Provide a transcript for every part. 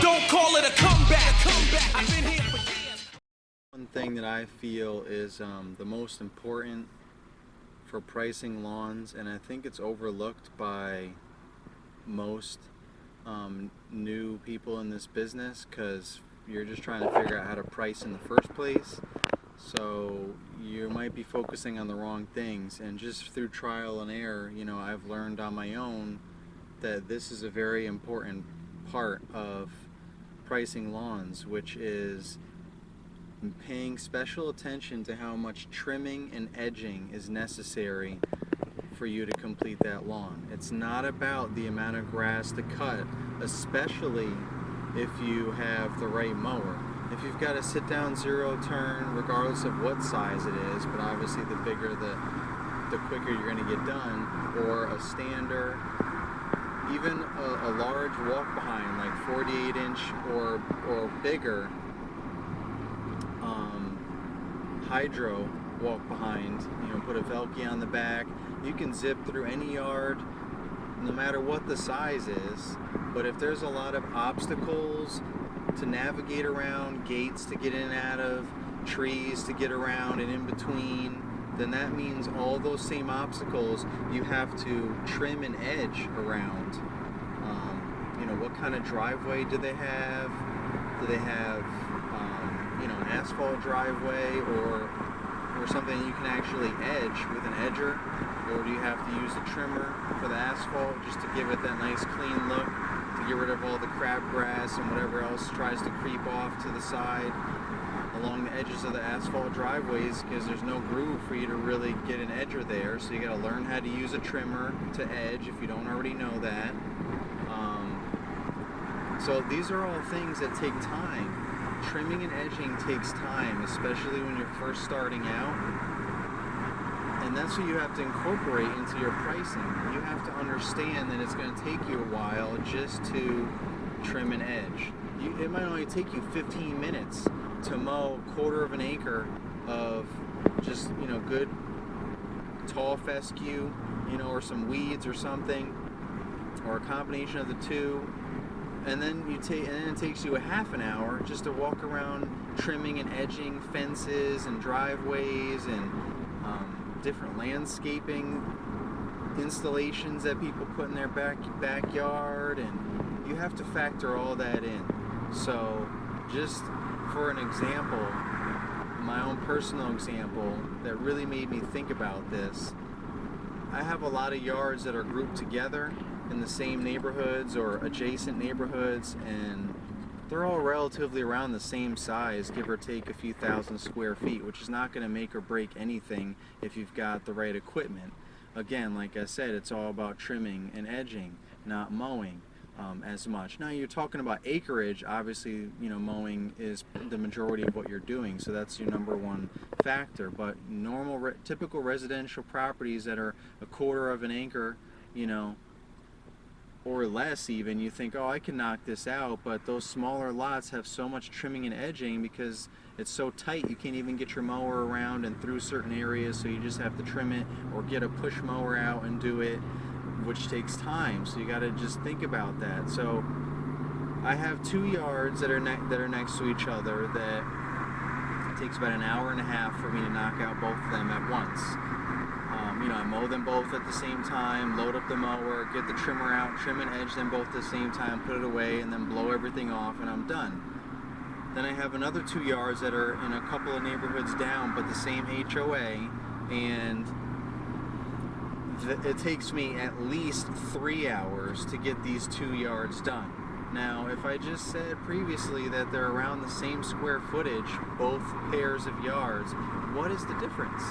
Don't call it a comeback. I've been here for years. One thing that I feel is the most important for pricing lawns, and I think it's overlooked by most new people in this business because you're just trying to figure out how to price in the first place. So you might be focusing on the wrong things, and just through trial and error, I've learned on my own that this is a very important part of pricing lawns, which is paying special attention to how much trimming and edging is necessary for you to complete that lawn. It's not about the amount of grass to cut, especially if you have the right mower. If you've got a sit down zero turn, regardless of what size it is, but obviously the bigger the quicker you're going to get done, or a stander, even a large walk behind like 48-inch or bigger hydro walk behind, put a Velke on the back. You can zip through any yard no matter what the size is, but if there's a lot of obstacles to navigate around, gates to get in and out of, trees to get around and in between, then that means all those same obstacles you have to trim and edge around. What kind of driveway do they have? Do they have an asphalt driveway or something you can actually edge with an edger, or do you have to use a trimmer for the asphalt just to give it that nice clean look, to get rid of all the crabgrass and whatever else tries to creep off to the side along the edges of the asphalt driveways, because there's no groove for you to really get an edger there, so you got to learn how to use a trimmer to edge if you don't already know that. So these are all things that take time. Trimming and edging takes time, especially when you're first starting out. And that's what you have to incorporate into your pricing. You have to understand that it's going to take you a while just to trim and edge. It might only take you 15 minutes to mow a quarter of an acre of just, good tall fescue, or some weeds or something, or a combination of the two. And then it takes you a half an hour just to walk around trimming and edging fences and driveways and different landscaping installations that people put in their backyard, and you have to factor all that in. So just for an example, my own personal example that really made me think about this, I have a lot of yards that are grouped together in the same neighborhoods or adjacent neighborhoods, and they're all relatively around the same size, give or take a few thousand square feet, which is not going to make or break anything if you've got the right equipment. Again, like I said, it's all about trimming and edging, not mowing as much. Now you're talking about acreage, obviously, mowing is the majority of what you're doing, so that's your number one factor. But normal, typical residential properties that are a quarter of an acre, or less even, you think, oh, I can knock this out, but those smaller lots have so much trimming and edging because it's so tight you can't even get your mower around and through certain areas, so you just have to trim it or get a push mower out and do it, which takes time, so you got to just think about that. So I have 2 yards that are next to each other that it takes about an hour and a half for me to knock out both of them at once. I mow them both at the same time, load up the mower, get the trimmer out, trim and edge them both at the same time, put it away, and then blow everything off, and I'm done. Then I have another 2 yards that are in a couple of neighborhoods down, but the same HOA, and it takes me at least 3 hours to get these 2 yards done. Now, if I just said previously that they're around the same square footage, both pairs of yards, what is the difference?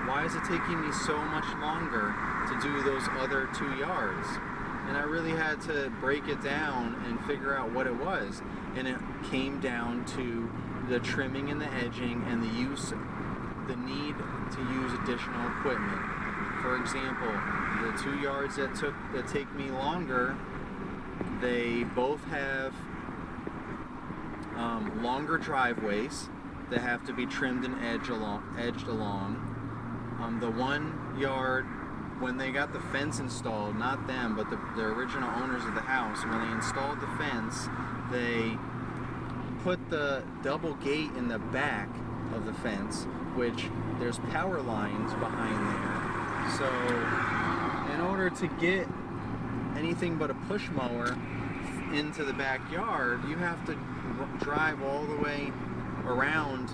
Why is it taking me so much longer to do those other 2 yards? And I really had to break it down and figure out what it was. And it came down to the trimming and the edging and the need to use additional equipment. For example, the 2 yards that take me longer, they both have longer driveways that have to be trimmed and edged along. The 1 yard when they got the fence installed, not them, but the original owners of the house, when they installed the fence, they put the double gate in the back of the fence, which there's power lines behind there. So in order to get anything but a push mower into the backyard, you have to drive all the way around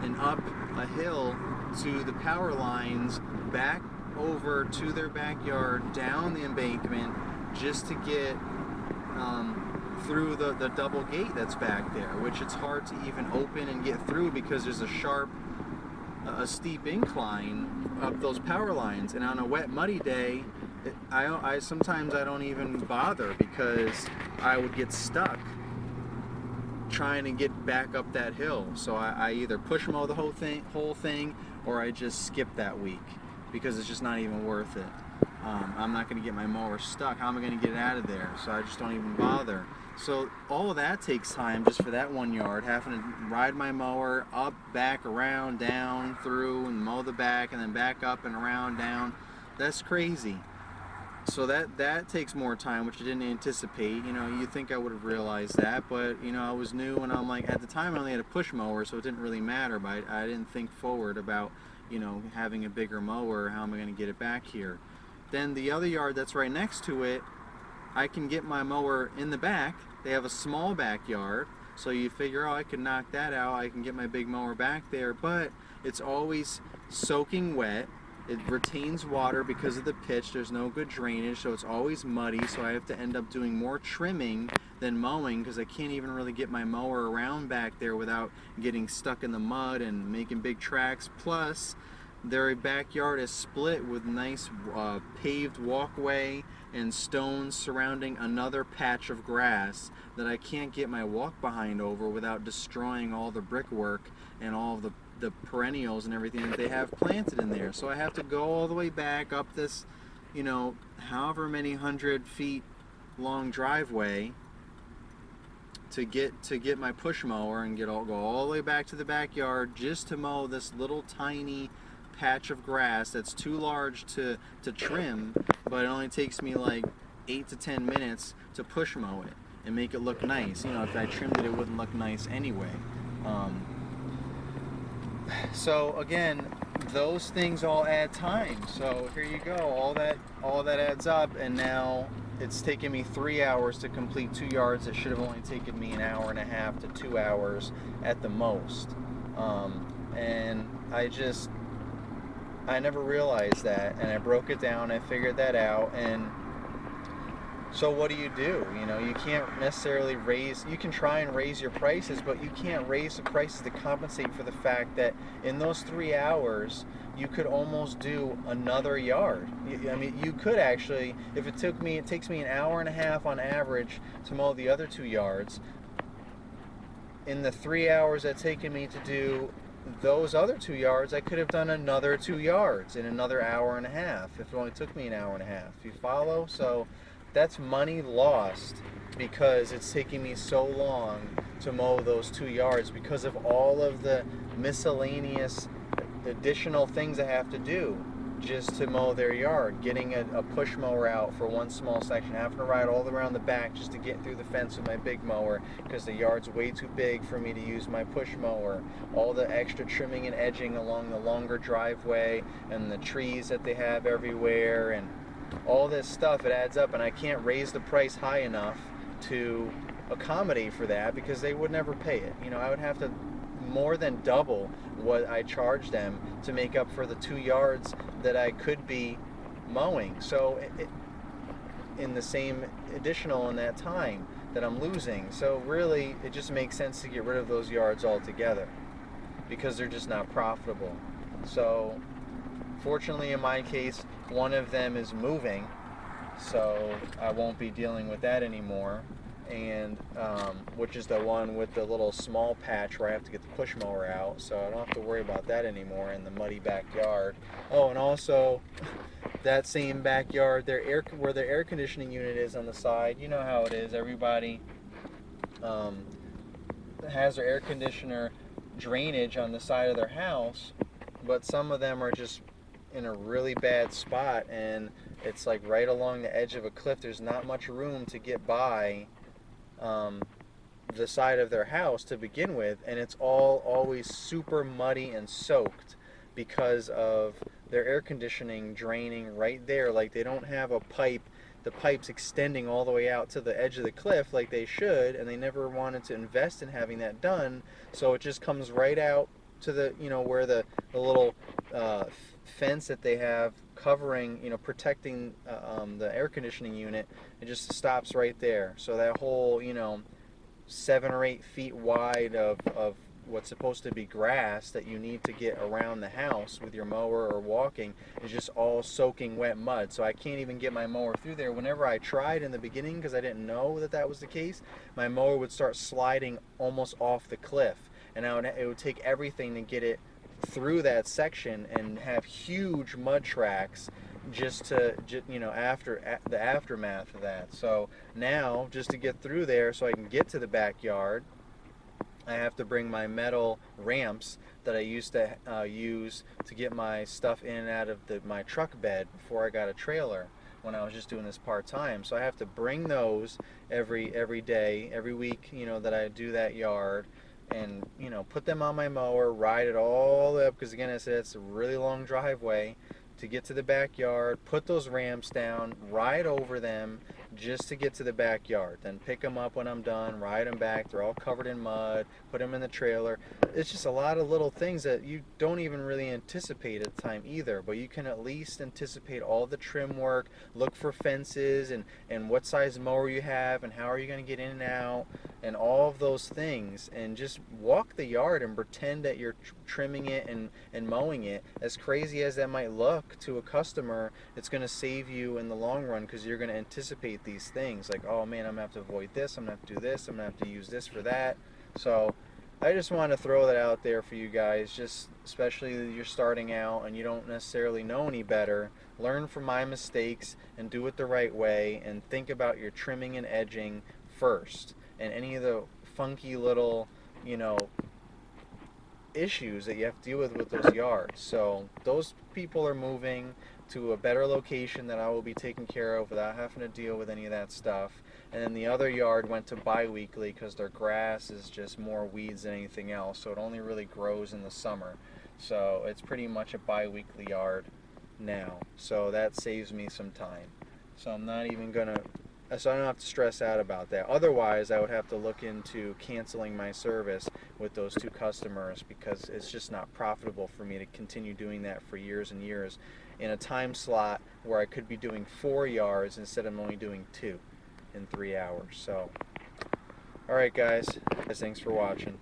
and up a hill to the power lines, back over to their backyard, down the embankment, just to get through the double gate that's back there, which it's hard to even open and get through because there's a steep incline up those power lines. And on a wet, muddy day, I sometimes I don't even bother because I would get stuck trying to get back up that hill. So I either push mow the whole thing, or I just skip that week because it's just not even worth it. I'm not going to get my mower stuck. How am I going to get it out of there? So I just don't even bother. So all of that takes time just for that 1 yard, having to ride my mower up, back, around, down, through, and mow the back, and then back up and around, down. That's crazy. So that takes more time, which I didn't anticipate. You know, you think I would have realized that, but you know, I was new, and I'm like, at the time I only had a push mower, so it didn't really matter. But I didn't think forward about, you know, having a bigger mower. How am I going to get it back here? Then the other yard that's right next to it, I can get my mower in the back. They have a small backyard, so you figure, oh, I can knock that out. I can get my big mower back there, but it's always soaking wet. It retains water because of the pitch. There's no good drainage, so it's always muddy, so I have to end up doing more trimming than mowing because I can't even really get my mower around back there without getting stuck in the mud and making big tracks. Plus, their backyard is split with nice paved walkway and stones surrounding another patch of grass that I can't get my walk behind over without destroying all the brickwork and all of the perennials and everything that they have planted in there. So I have to go all the way back up this, you know, however many 100 feet long driveway to get my push mower and go all the way back to the backyard just to mow this little tiny patch of grass that's too large to trim, but it only takes me like 8 to 10 minutes to push mow it and make it look nice. You know, if I trimmed it, it wouldn't look nice anyway. So again, those things all add time. So here you go, all that adds up, and now it's taken me 3 hours to complete 2 yards. It should have only taken me an hour and a half to 2 hours at the most. And I never realized that, and I broke it down. I figured that out, and so what do? You know, you can't necessarily you can try and raise your prices, but you can't raise the prices to compensate for the fact that in those 3 hours, you could almost do another yard. I mean, you could actually, if it takes me an hour and a half on average to mow the other 2 yards. In the 3 hours that's taken me to do those other 2 yards, I could have done another 2 yards in another hour and a half if it only took me an hour and a half. You follow? So that's money lost because it's taking me so long to mow those 2 yards because of all of the miscellaneous additional things I have to do just to mow their yard. Getting a push mower out for one small section, having to ride all around the back just to get through the fence with my big mower because the yard's way too big for me to use my push mower. All the extra trimming and edging along the longer driveway and the trees that they have everywhere and all this stuff, it adds up, and I can't raise the price high enough to accommodate for that because they would never pay it. You know, I would have to more than double what I charge them to make up for the 2 yards that I could be mowing. So in the same additional in that time that I'm losing. So really, it just makes sense to get rid of those yards altogether because they're just not profitable. So fortunately, in my case, one of them is moving, so I won't be dealing with that anymore. And which is the one with the little small patch where I have to get the push mower out, so I don't have to worry about that anymore in the muddy backyard. Oh, and also that same backyard, where their air conditioning unit is on the side. You know how it is. Everybody has their air conditioner drainage on the side of their house, but some of them are just in a really bad spot, and it's like right along the edge of a cliff. There's not much room to get by the side of their house to begin with, and it's all always super muddy and soaked because of their air conditioning draining right there. Like they don't have a pipe, the pipe's extending all the way out to the edge of the cliff like they should, and they never wanted to invest in having that done, so it just comes right out to the, where the little fence that they have covering, protecting the air conditioning unit. It just stops right there. So that whole 7 or 8 feet wide of what's supposed to be grass that you need to get around the house with your mower or walking is just all soaking wet mud. So I can't even get my mower through there. Whenever I tried in the beginning, because I didn't know that that was the case, my mower would start sliding almost off the cliff, and it would take everything to get it through that section and have huge mud tracks just to, after the aftermath of that. So now, just to get through there so I can get to the backyard, I have to bring my metal ramps that I used to use to get my stuff in and out of my truck bed before I got a trailer when I was just doing this part-time. So I have to bring those every day, every week, that I do that yard, and put them on my mower, ride it all the way up, because again, I said it's a really long driveway to get to the backyard, put those ramps down, ride over them just to get to the backyard, then pick them up when I'm done, ride them back. They're all covered in mud, put them in the trailer. It's just a lot of little things that you don't even really anticipate at the time either, but you can at least anticipate all the trim work, look for fences, and what size mower you have, and how are you going to get in and out, and all of those things, and just walk the yard and pretend that you're trimming it and mowing it. As crazy as that might look to a customer, it's going to save you in the long run, because you're going to anticipate these things like, oh man, I'm going to have to avoid this, I'm going to have to do this, I'm going to have to use this for that. So I just want to throw that out there for you guys, just especially if you're starting out and you don't necessarily know any better. Learn from my mistakes and do it the right way, and think about your trimming and edging first, and any of the funky little issues that you have to deal with those yards. So those people are moving to a better location that I will be taking care of without having to deal with any of that stuff. And then the other yard went to bi-weekly because their grass is just more weeds than anything else, so it only really grows in the summer. So it's pretty much a bi-weekly yard now, so that saves me some time. So I'm not even gonna, so I don't have to stress out about that. Otherwise, I would have to look into canceling my service with those 2 customers, because it's just not profitable for me to continue doing that for years and years in a time slot where I could be doing 4 yards instead of only doing 2 in 3 hours. So, alright guys, thanks for watching.